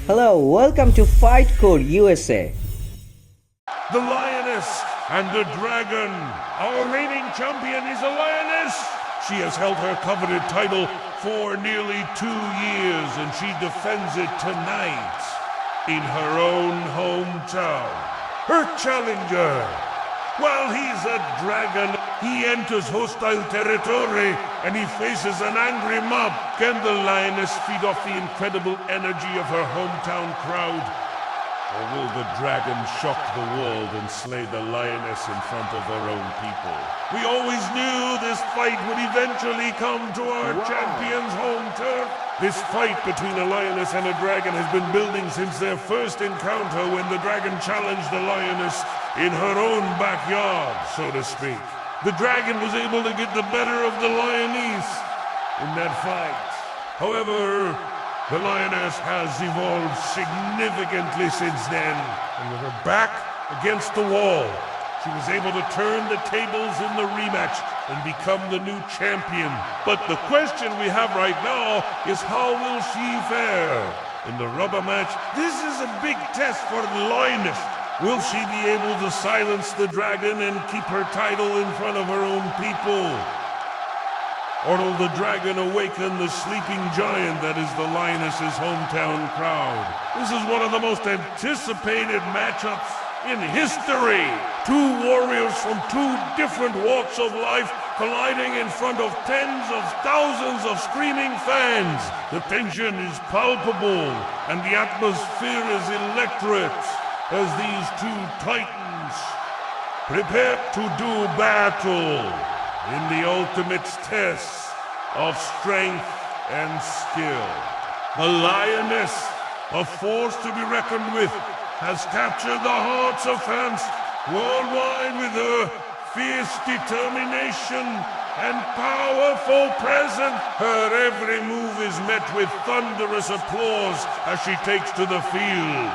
Hello, welcome to FightCore USA. The Lioness and the Dragon. Our reigning champion is a Lioness. She has held her coveted title for nearly 2 years, and she defends it tonight in her own hometown. Her challenger, while he's a dragon, he enters hostile territory and he faces an angry mob. Can the Lioness feed off the incredible energy of her hometown crowd? Or will the dragon shock the world and slay the Lioness in front of her own people? We always knew this fight would eventually come to our champion's home turf. This fight between a Lioness and a dragon has been building since their first encounter when the dragon challenged the Lioness in her own backyard, so to speak. The dragon was able to get the better of the Lioness in that fight. However, the Lioness has evolved significantly since then, and with her back against the wall, she was able to turn the tables in the rematch and become the new champion. But the question we have right now is, how will she fare in the rubber match? This is a big test for the Lioness. Will she be able to silence the dragon and keep her title in front of her own people? Or will the dragon awaken the sleeping giant that is the Lioness's hometown crowd? This is one of the most anticipated matchups in history. Two warriors from two different walks of life colliding in front of tens of thousands of screaming fans. The tension is palpable and the atmosphere is electric as these two titans prepare to do battle in the ultimate test of strength and skill. The Lioness, a force to be reckoned with, has captured the hearts of fans worldwide with her fierce determination and powerful presence. Her every move is met with thunderous applause as she takes to the field,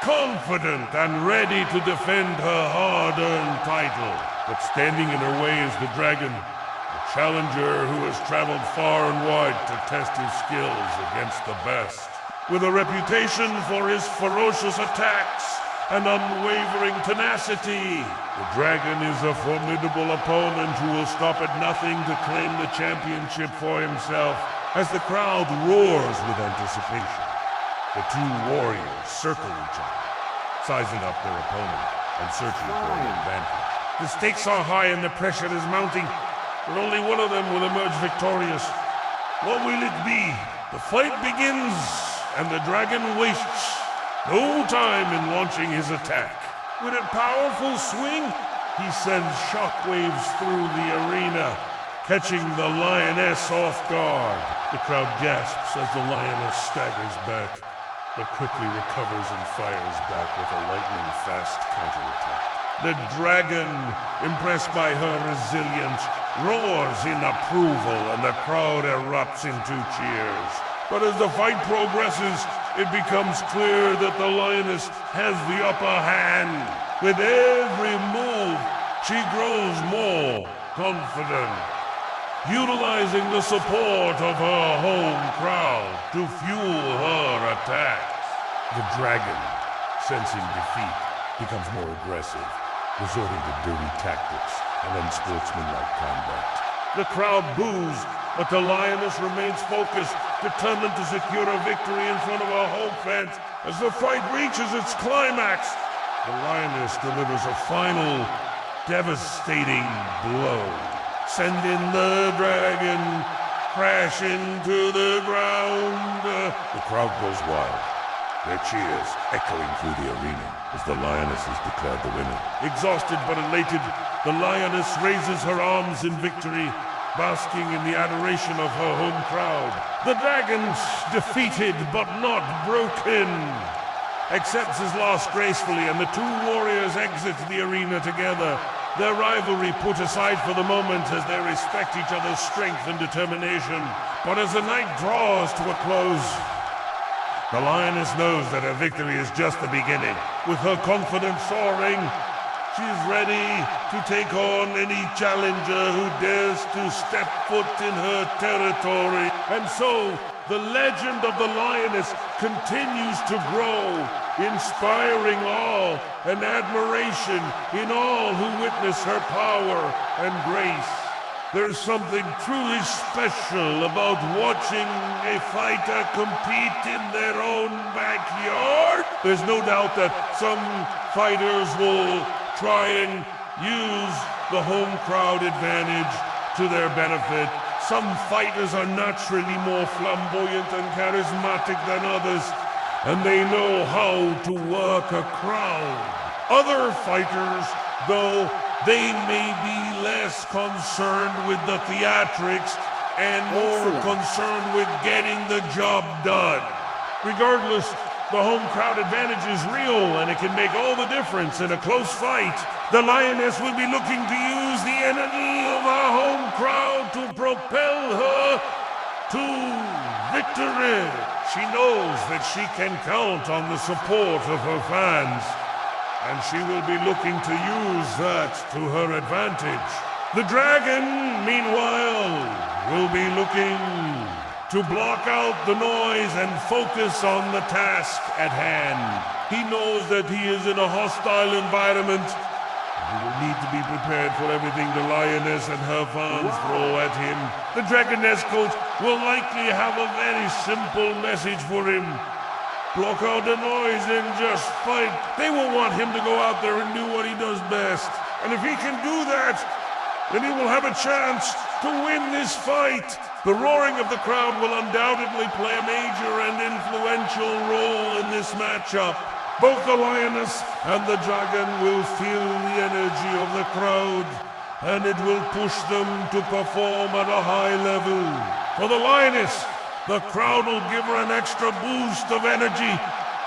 confident and ready to defend her hard-earned title. But standing in her way is the dragon, a challenger who has traveled far and wide to test his skills against the best. With a reputation for his ferocious attacks and unwavering tenacity, the dragon is a formidable opponent who will stop at nothing to claim the championship for himself. As the crowd roars with anticipation, the two warriors circle each other, sizing up their opponent and searching for an advantage. The stakes are high and the pressure is mounting, but only one of them will emerge victorious. What will it be? The fight begins, and the dragon wastes no time in launching his attack. With a powerful swing, he sends shockwaves through the arena, catching the Lioness off guard. The crowd gasps as the Lioness staggers back, but quickly recovers and fires back with a lightning-fast counterattack. The dragon, impressed by her resilience, roars in approval and the crowd erupts into cheers. But as the fight progresses, it becomes clear that the Lioness has the upper hand. With every move, she grows more confident, utilizing the support of her home crowd to fuel her attacks. The dragon, sensing defeat, becomes more aggressive, resorting to dirty tactics and unsportsmanlike conduct. The crowd boos, but the Lioness remains focused, determined to secure a victory in front of her home fans. As the fight reaches its climax, the Lioness delivers a final, devastating blow, sending the dragon crashing to the ground. The crowd goes wild, their cheers echoing through the arena as the Lioness is declared the winner. Exhausted but elated, the Lioness raises her arms in victory, basking in the adoration of her home crowd. The dragon's defeated but not broken, accepts his loss gracefully, and the two warriors exit the arena together, their rivalry put aside for the moment as they respect each other's strength and determination. But as the night draws to a close, the Lioness knows that her victory is just the beginning. With her confidence soaring, she's ready to take on any challenger who dares to step foot in her territory. And so, the legend of the Lioness continues to grow, inspiring awe and admiration in all who witness her power and grace. There's something truly special about watching a fighter compete in their own backyard. There's no doubt that some fighters will try and use the home crowd advantage to their benefit. Some fighters are naturally more flamboyant and charismatic than others, and they know how to work a crowd. Other fighters, though, they may be less concerned with the theatrics and more concerned with getting the job done. Regardless, the home crowd advantage is real, and it can make all the difference in a close fight. The Lioness will be looking to use the energy of our home crowd to propel her to victory. She knows that she can count on the support of her fans, and she will be looking to use that to her advantage. The Dragon, meanwhile, will be looking to block out the noise and focus on the task at hand. He knows that he is in a hostile environment. He will need to be prepared for everything the Lioness and her fans throw at him. The Dragoness coach will likely have a very simple message for him. Block out the noise and just fight. They will want him to go out there and do what he does best. And if he can do that, then he will have a chance to win this fight. The roaring of the crowd will undoubtedly play a major and influential role in this matchup. Both the Lioness and the Dragon will feel the energy of the crowd, and it will push them to perform at a high level. For the Lioness, the crowd will give her an extra boost of energy,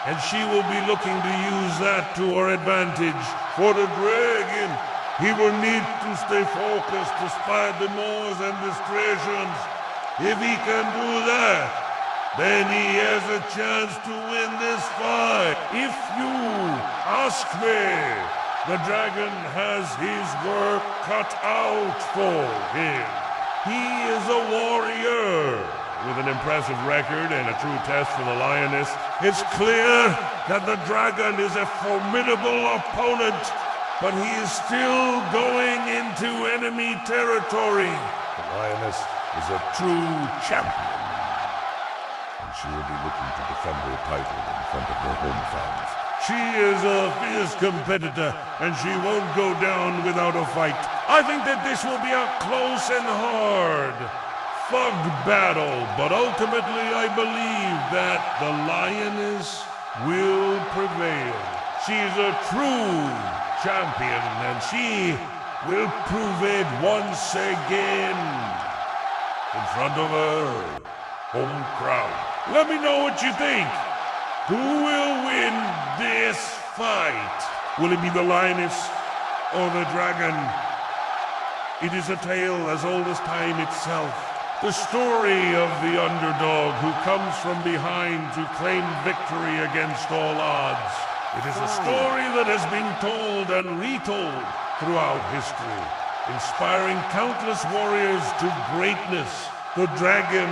and she will be looking to use that to her advantage. For the Dragon, he will need to stay focused despite the noise and distractions. If he can do that, then he has a chance to win this fight. If you ask me, the Dragon has his work cut out for him. He is a warrior with an impressive record and a true test for the Lioness. It's clear that the Dragon is a formidable opponent, but he is still going into enemy territory. The Lioness is a true champion, and she will be looking to defend her title in front of her home fans. She is a fierce competitor, and she won't go down without a fight. I think that this will be a close and hard fought battle, but ultimately I believe that the Lioness will prevail. She is a true champion, and she will prove it once again in front of her home crowd. Let me know what you think. Who will win this fight? Will it be the Lioness or the Dragon? It is a tale as old as time itself. The story of the underdog who comes from behind to claim victory against all odds. It is a story that has been told and retold throughout history, inspiring countless warriors to greatness. The Dragon,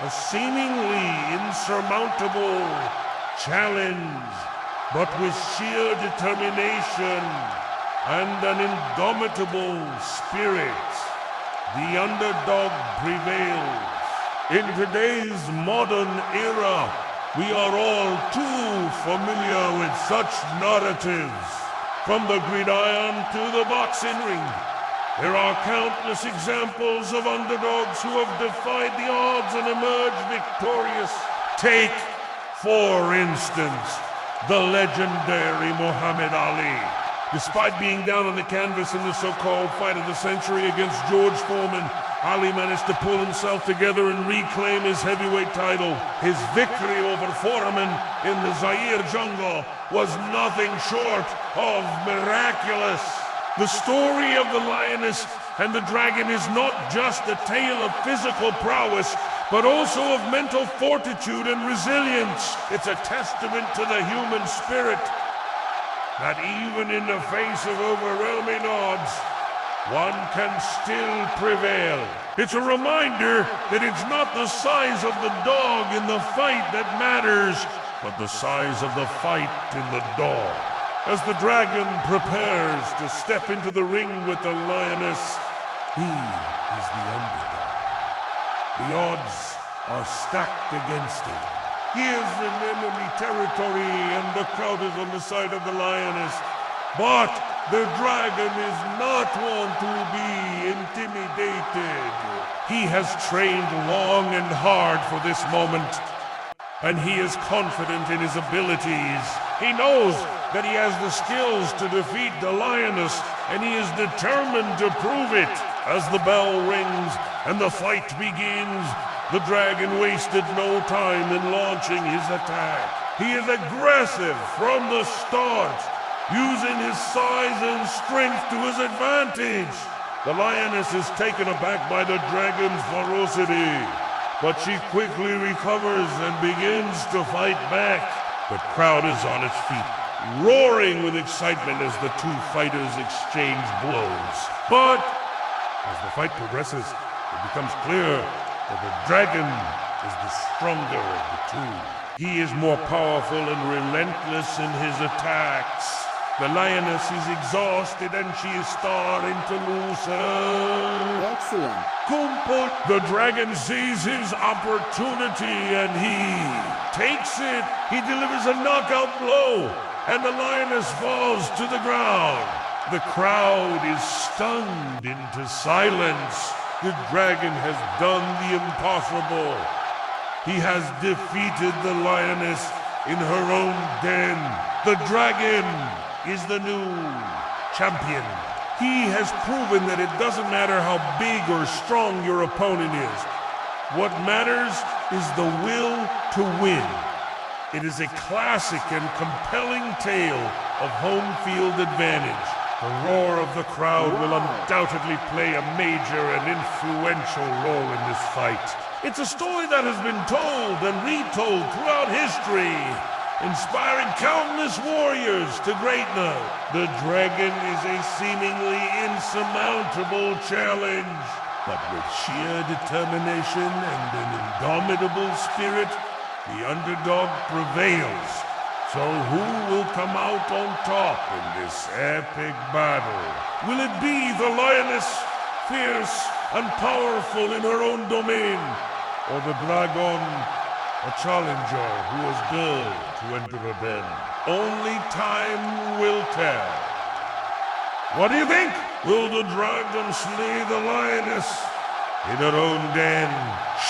a seemingly insurmountable challenge, but with sheer determination and an indomitable spirit, the underdog prevails. In today's modern era, we are all too familiar with such narratives. From the gridiron to the boxing ring, there are countless examples of underdogs who have defied the odds and emerged victorious. Take, for instance, the legendary Muhammad Ali. Despite being down on the canvas in the so-called fight of the century against George Foreman, Ali managed to pull himself together and reclaim his heavyweight title. His victory over Foreman in the Zaire jungle was nothing short of miraculous. The story of the Lioness and the Dragon is not just a tale of physical prowess, but also of mental fortitude and resilience. It's a testament to the human spirit that even in the face of overwhelming odds, one can still prevail. It's a reminder that it's not the size of the dog in the fight that matters, but the size of the fight in the dog. As the dragon prepares to step into the ring with the lioness, he is the underdog. The odds are stacked against him. He is in enemy territory and the crowd is on the side of the lioness. But the dragon is not one to be intimidated. He has trained long and hard for this moment, and he is confident in his abilities. He knows that he has the skills to defeat the lioness, and he is determined to prove it. As the bell rings and the fight begins, the dragon wasted no time in launching his attack. He is aggressive from the start, using his size and strength to his advantage. The lioness is taken aback by the dragon's ferocity, but she quickly recovers and begins to fight back. The crowd is on its feet, roaring with excitement as the two fighters exchange blows. But as the fight progresses, it becomes clear that the dragon is the stronger of the two. He is more powerful and relentless in his attacks. The lioness is exhausted and she is starting to lose her. Excellent. The dragon sees his opportunity and he takes it. He delivers a knockout blow and the lioness falls to the ground. The crowd is stunned into silence. The dragon has done the impossible. He has defeated the lioness in her own den. The dragon is the new champion. He has proven that it doesn't matter how big or strong your opponent is. What matters is the will to win. It is a classic and compelling tale of home field advantage. The roar of the crowd will undoubtedly play a major and influential role in this fight. It's a story that has been told and retold throughout history, inspiring countless warriors to greatness. The dragon is a seemingly insurmountable challenge, but with sheer determination and an indomitable spirit, the underdog prevails. So who will come out on top in this epic battle? Will it be the lioness, fierce and powerful in her own domain, or the dragon, a challenger who was built to enter a den? Only time will tell. What do you think? Will the dragon slay the lioness in her own den?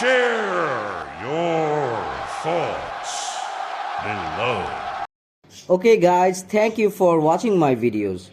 Share your thoughts below. Okay guys, thank you for watching my videos.